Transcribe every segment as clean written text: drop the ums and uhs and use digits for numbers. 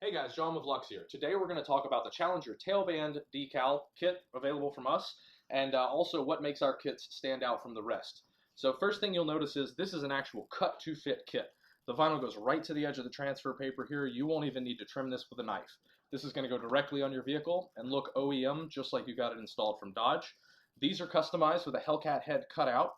Hey guys, John with Lux here. Today we're going to talk about the Challenger Tailband decal kit available from us, and also what makes our kits stand out from the rest. So first thing you'll notice is this is an actual cut-to-fit kit. The vinyl goes right to the edge of the transfer paper here. You won't even need to trim this with a knife. This is going to go directly on your vehicle and look OEM just like you got it installed from Dodge. These are customized with a Hellcat head cut out,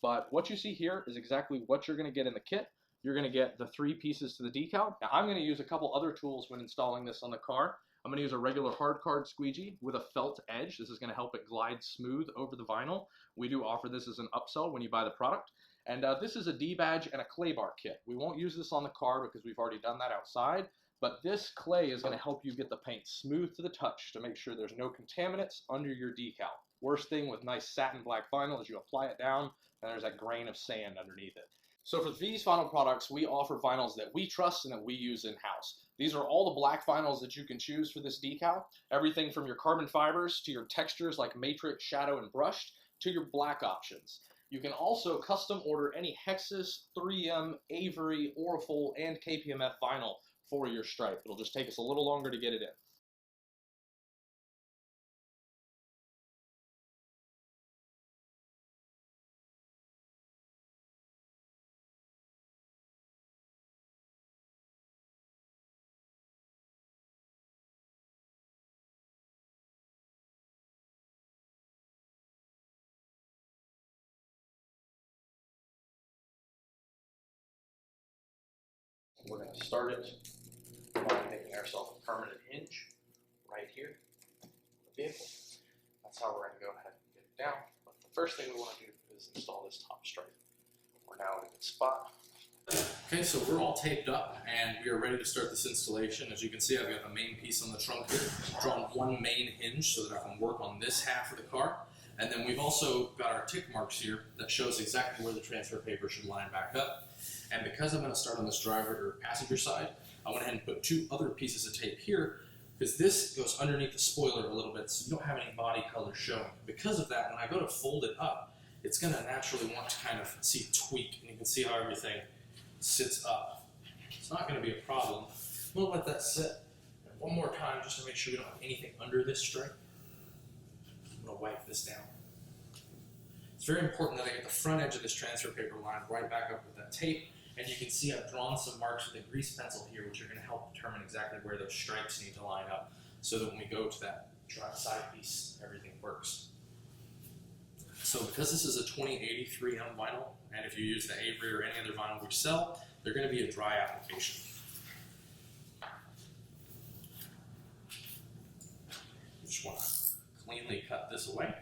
but what you see here is exactly what you're going to get in the kit. You're going to get the 3 pieces to the decal. Now I'm going to use a couple other tools when installing this on the car. I'm going to use a regular hard card squeegee with a felt edge. This is going to help it glide smooth over the vinyl. We do offer this as an upsell when you buy the product. And this is a D-badge and a clay bar kit. We won't use this on the car because we've already done that outside, but this clay is going to help you get the paint smooth to the touch to make sure there's no contaminants under your decal. Worst thing with nice satin black vinyl is you apply it down and there's that grain of sand underneath it. So for these vinyl products, we offer vinyls that we trust and that we use in-house. These are all the black vinyls that you can choose for this decal. Everything from your carbon fibers to your textures like matrix, shadow, and brushed to your black options. You can also custom order any Hexus, 3M, Avery, Orifol, and KPMF vinyl for your stripe. It'll just take us a little longer to get it in. We're going to start it by making ourselves a permanent hinge right here on the vehicle. That's how we're going to go ahead and get it down. But the first thing we want to do is install this top stripe. We're now in a good spot. Okay, so we're all taped up and we are ready to start this installation. As you can see, I've got the main piece on the trunk here. I've drawn one main hinge so that I can work on this half of the car. And then we've also got our tick marks here that shows exactly where the transfer paper should line back up. And because I'm going to start on this driver or passenger side, I went ahead and put 2 other pieces of tape here because this goes underneath the spoiler a little bit so you don't have any body color showing. Because of that, when I go to fold it up, it's going to naturally want to kind of see tweak, and you can see how everything sits up. It's not going to be a problem. We'll let that sit. And one more time just to make sure we don't have anything under this stripe. I'm going to wipe this down. It's very important that I get the front edge of this transfer paper lined right back up with that tape. And you can see I've drawn some marks with a grease pencil here, which are going to help determine exactly where those stripes need to line up so that when we go to that side piece, everything works. So because this is a 2080 3M vinyl, and if you use the Avery or any other vinyl we sell, they're going to be a dry application. You just want to cleanly cut this away.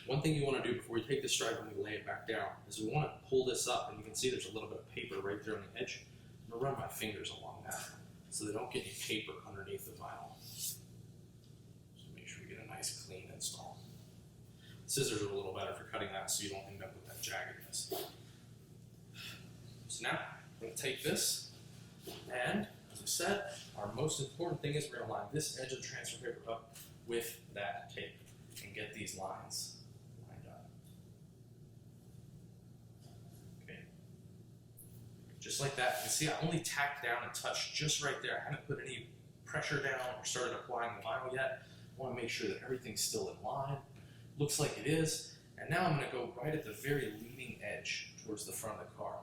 One thing you want to do before you take the stripe and we lay it back down is we want to pull this up, and you can see there's a little bit of paper right there on the edge. I'm going to run my fingers along that so they don't get any paper underneath the vinyl. So make sure we get a nice clean install. Scissors are a little better for cutting that so you don't end up with that jaggedness. So now I'm going to take this, and as I said, our most important thing is we're going to line this edge of the transfer paper up with that tape and get these lines. Just like that. You can see I only tacked down and touched just right there. I haven't put any pressure down or started applying the vinyl yet. I want to make sure that everything's still in line. Looks like it is. And now I'm going to go right at the very leading edge towards the front of the car.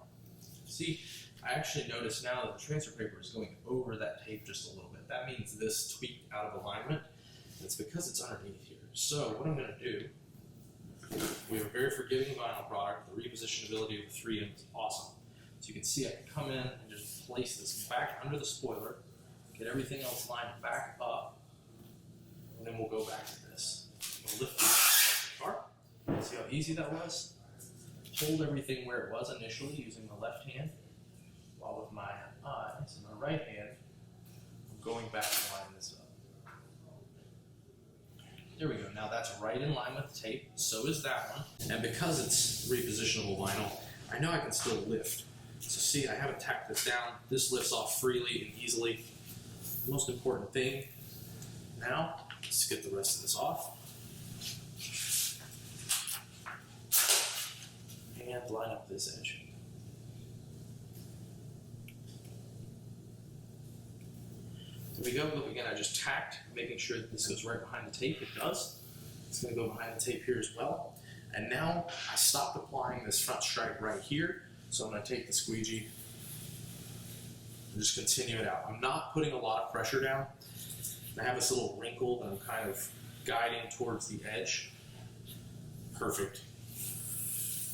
See, I actually notice now that the transfer paper is going over that tape just a little bit. That means this tweaked out of alignment. It's because it's underneath here. So what I'm going to do, we have a very forgiving vinyl product. The repositionability of the 3M is awesome. So you can see I can come in and just place this back under the spoiler, get everything else lined back up, and then we'll go back to this. We'll lift this off the car. See how easy that was? Hold everything where it was initially using the left hand, while with my eyes and my right hand, I'm going back and lining this up. There we go. Now that's right in line with the tape. So is that one. And because it's repositionable vinyl, I know I can still lift. So see, I haven't tacked this down. This lifts off freely and easily. The most important thing now is to get the rest of this off. and line up this edge. There we go. Look again, I just tacked, making sure that this goes right behind the tape. It does. It's going to go behind the tape here as well. And now I stopped applying this front stripe right here. So I'm going to take the squeegee and just continue it out. I'm not putting a lot of pressure down. I have this little wrinkle that I'm kind of guiding towards the edge. Perfect.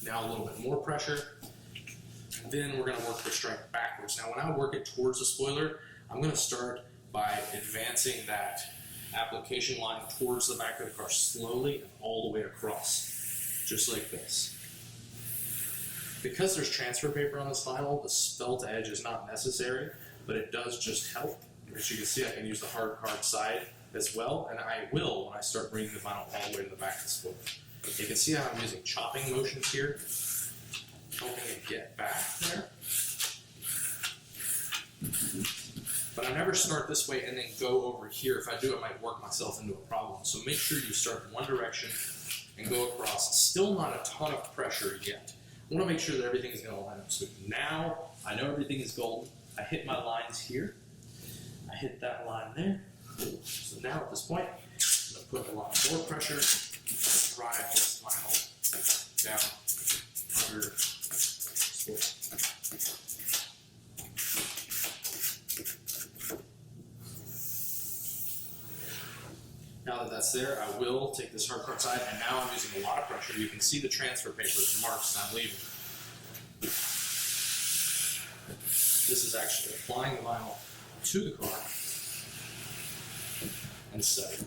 Now a little bit more pressure. And then we're going to work the stripe backwards. Now when I work it towards the spoiler, I'm going to start by advancing that application line towards the back of the car slowly and all the way across, just like this. Because there's transfer paper on this vinyl, the spelt edge is not necessary, but it does just help. As you can see, I can use the hard side as well, and I will when I start bringing the vinyl all the way to the back of the spoiler. You can see how I'm using chopping motions here, helping it get back there. But I never start this way and then go over here. If I do, I might work myself into a problem. So make sure you start in one direction and go across. Still not a ton of pressure yet. I want to make sure that everything is going to line up. So now I know everything is golden. I hit my lines here. I hit that line there. So now at this point, I'm going to put a lot more pressure, drive this vinyl down under spoil. Now that that's there, I will take this hard side, and now I'm using a lot of pressure. You can see the transfer paper, the marks that I'm leaving. This is actually applying the vinyl to the car and setting.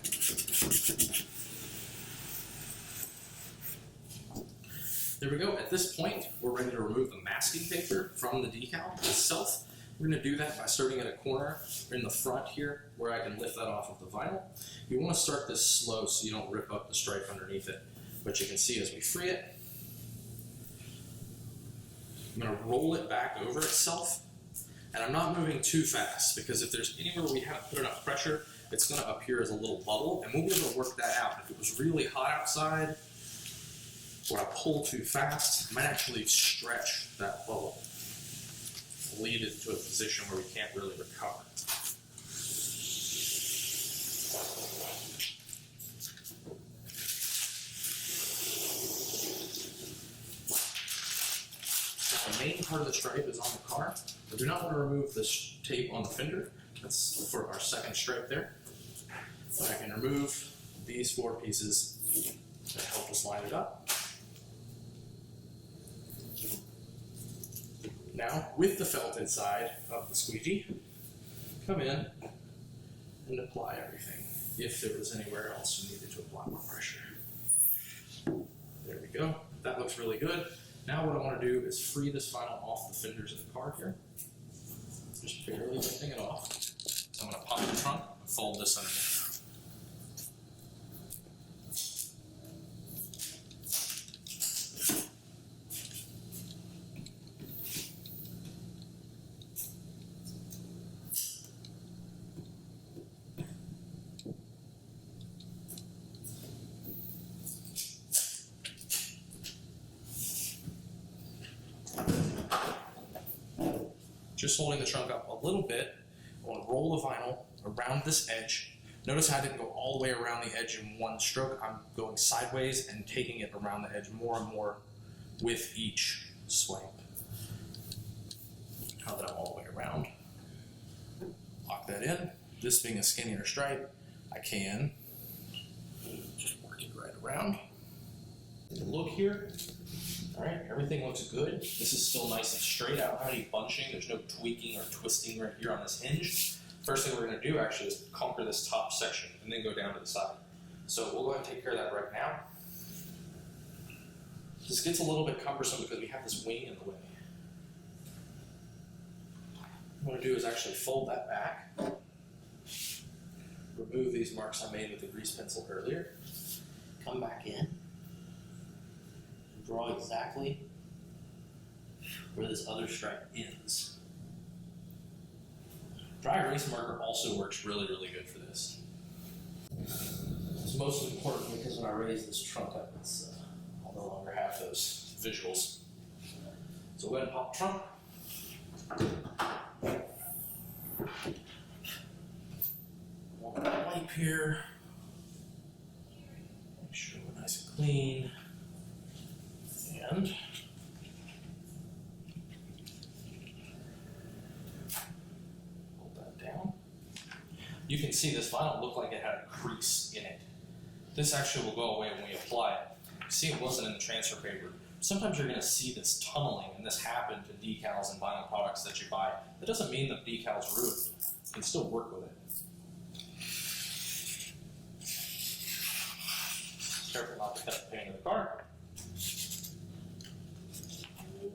There we go. At this point, we're ready to remove the masking paper from the decal itself. We're going to do that by starting at a corner in the front here where I can lift that off of the vinyl. You want to start this slow so you don't rip up the stripe underneath it. But you can see as we free it, I'm going to roll it back over itself. And I'm not moving too fast because if there's anywhere where we haven't put enough pressure, it's going to appear as a little bubble, and we'll be able to work that out. If it was really hot outside, or I pull too fast, it might actually stretch that bubble, lead it to a position where we can't really recover. Now, the main part of the stripe is on the car. I do not want to remove this tape on the fender. That's for our second stripe there. So I can remove these 4 pieces that help us line it up. Now, with the felted side of the squeegee, come in and apply everything if there was anywhere else you needed to apply more pressure. There we go. That looks really good. Now what I want to do is free this vinyl off the fenders of the car here. Just barely lifting it off. So I'm going to pop the trunk and fold this underneath. Just holding the trunk up a little bit, I want to roll the vinyl around this edge. Notice how I didn't go all the way around the edge in one stroke. I'm going sideways and taking it around the edge more and more with each swipe. Now that I'm all the way around, lock that in. This being a skinnier stripe, I can just work it right around. Take a look here. All right, everything looks good. This is still nice and straight. I don't have any bunching. There's no tweaking or twisting right here on this hinge. First thing we're going to do actually is conquer this top section and then go down to the side. So we'll go ahead and take care of that right now. This gets a little bit cumbersome because we have this wing in the way. What I'm going to do is actually fold that back. Remove these marks I made with the grease pencil earlier. Come back in. Draw exactly where this other stripe ends. Dry erase marker also works really, really good for this. It's most important because when I raise this trunk up, I'll no longer have those visuals. So go ahead and pop the trunk. Wipe here. Make sure we're nice and clean. And hold that down. You can see this vinyl looked like it had a crease in it. This actually will go away when we apply it. See, it wasn't in the transfer paper. Sometimes you're going to see this tunneling, and this happened to decals and vinyl products that you buy. That doesn't mean the decal's ruined. You can still work with it. Careful not to cut the paint of the car.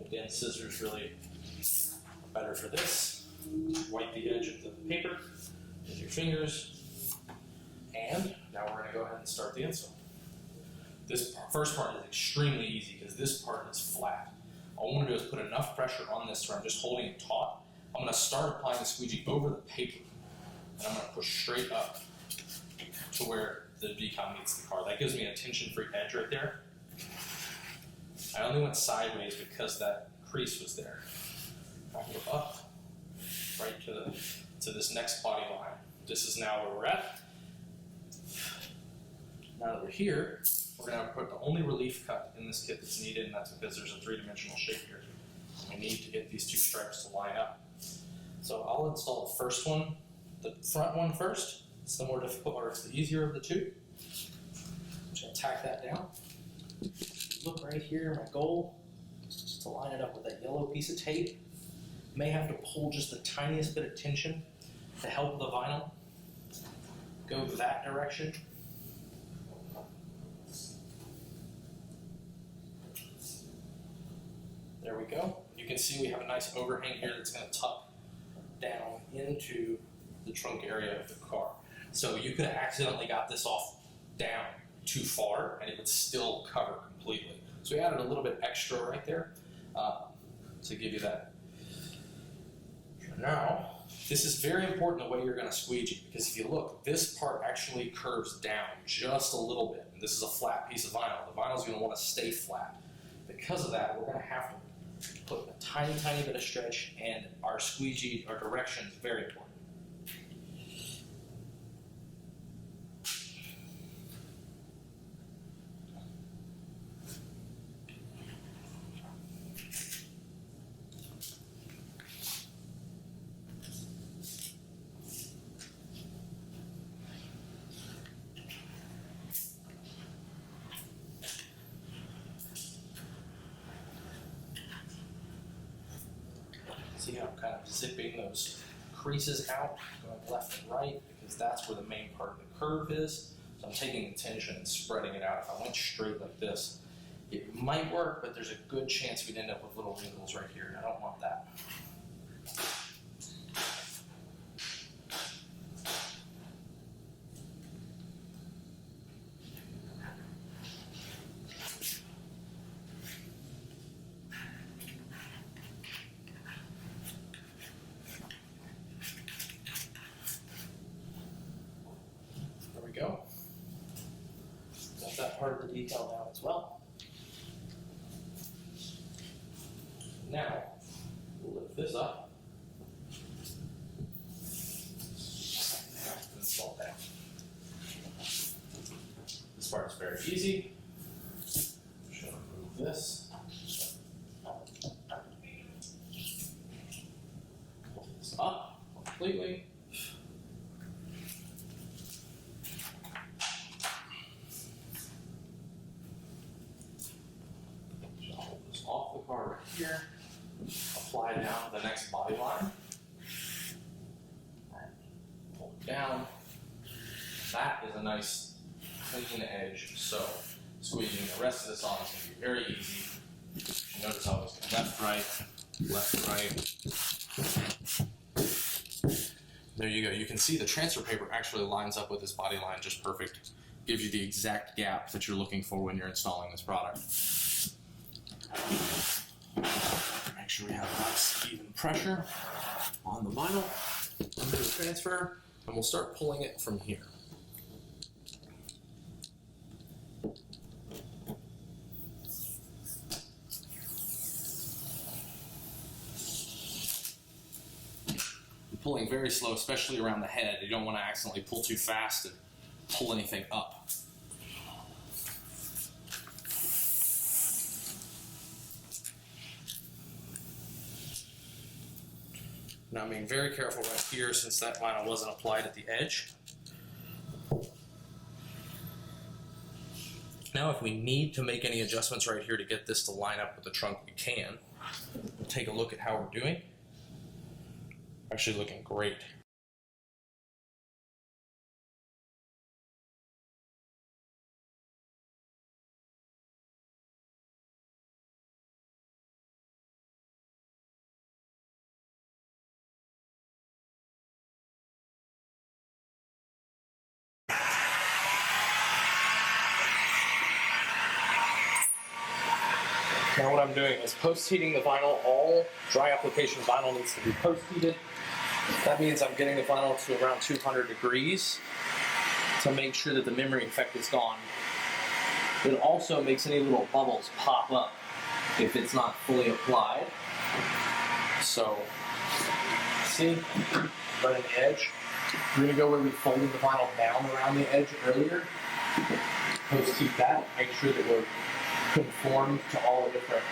Again, scissors really are better for this. Wipe the edge of the paper with your fingers. And now we're going to go ahead and start the install. This first part is extremely easy because this part is flat. All I want to do is put enough pressure on this where I'm just holding it taut. I'm going to start applying the squeegee over the paper, and I'm going to push straight up to where the decal meets the car. That gives me a tension-free edge right there. I only went sideways because that crease was there. I go up right to this next body line. This is now where we're at. Now that we're here, we're going to put the only relief cut in this kit that's needed, and that's because there's a three-dimensional shape here. We need to get these two stripes to line up. So I'll install the first one, the front one first. It's the more difficult, or it's the easier of the two. I'm just going to tack that down. Look right here, my goal is to line it up with that yellow piece of tape. May have to pull just the tiniest bit of tension to help the vinyl go that direction. There we go. You can see we have a nice overhang here that's going to tuck down into the trunk area of the car. So you could have accidentally got this off down too far and it would still cover completely. So we added a little bit extra right there to give you that. Now, this is very important the way you're going to squeegee, because if you look, this part actually curves down just a little bit. And this is a flat piece of vinyl. The vinyl is going to want to stay flat. Because of that, we're going to have to put a tiny, tiny bit of stretch, and our squeegee, our direction is very important. See how I'm kind of zipping those creases out, going left and right, because that's where the main part of the curve is. So I'm taking the tension and spreading it out. If I went straight like this, it might work, but there's a good chance we'd end up with little wrinkles right here, and I don't want that. Go. Got that part of the decal down as well. Now, we'll lift this up. Install that. This part is very easy. Just remove this. Pull this up completely. Off the car right here, apply down the next body line, and pull it down. That is a nice clean edge, so squeezing the rest of this on is going to be very easy. You notice how it's left, right. There you go. You can see the transfer paper actually lines up with this body line just perfect. Gives you the exact gap that you're looking for when you're installing this product. Make sure we have nice even pressure on the vinyl under the transfer, and we'll start pulling it from here. pulling very slow, especially around the head. You don't want to accidentally pull too fast and pull anything up. Now I'm being very careful right here since that vinyl wasn't applied at the edge. Now if we need to make any adjustments right here to get this to line up with the trunk, we can. We'll take a look at how we're doing. Actually looking great. Now what I'm doing is post-heating the vinyl. All dry application vinyl needs to be post-heated. That means I'm getting the vinyl to around 200 degrees to make sure that the memory effect is gone. It also makes any little bubbles pop up if it's not fully applied. So, see, right on the edge. We're going to go where we folded the vinyl down around the edge earlier. Post-heat that, make sure that we're conformed to all the different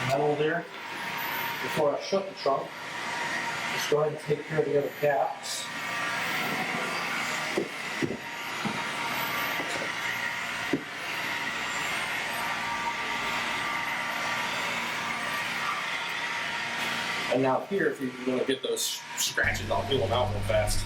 metal there. Before I shut the trunk, just go ahead and take care of the other gaps. And now here, if you want to get those scratches, I'll peel them out real fast.